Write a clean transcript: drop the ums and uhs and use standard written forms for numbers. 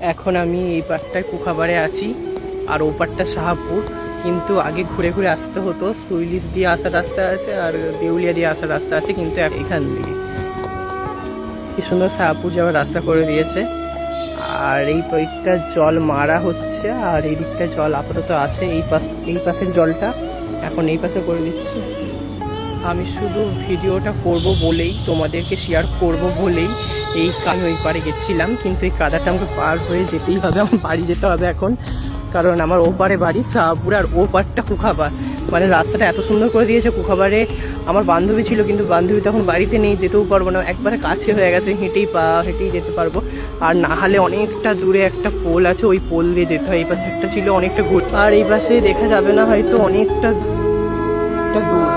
এখন আমি এই পারটায় কুখাবারে আছি আর ও পারটা শাহপুর, কিন্তু আগে ঘুরে ঘুরে আসতে হতো। সুইলিশ দিয়ে আসার রাস্তা আছে আর দেউলিয়া দিয়ে আসার রাস্তা আছে, কিন্তু এখান দিয়ে কি সুন্দর শাহপুর যাওয়ার রাস্তা করে দিয়েছে। আর এই দিকটা জল মারা হচ্ছে আর এই দিকটা জল আপাতত আছে। এই পাশের জলটা এখন এই পাশে করে দিচ্ছে। আমি শুধু ভিডিওটা করব বলেই, তোমাদেরকে শেয়ার করব বলেই আমি ওই পারে গেছিলাম, কিন্তু এই কাদাটা আমাকে পার হয়ে যেতেই হবে। আমার বাড়ি যেতে হবে এখন, কারণ আমার ও পারে বাড়ি শাহপুর আর ও পারটা কুখাবার। মানে রাস্তাটা এত সুন্দর করে দিয়েছে। কুখাবারে আমার বান্ধবী ছিল, কিন্তু বান্ধবী তখন বাড়িতে নেই, যেতেও পারবো না। একবারে কাছে হয়ে গেছে, হেঁটেই যেতে পারবো। আর না হলে অনেকটা দূরে একটা পোল আছে, ওই পোল দিয়ে যেতে হয়। এই পাশে একটা ছিল অনেকটা ঘুর, আর এই পাশে দেখা যাবে না হয়তো, অনেকটা দূর।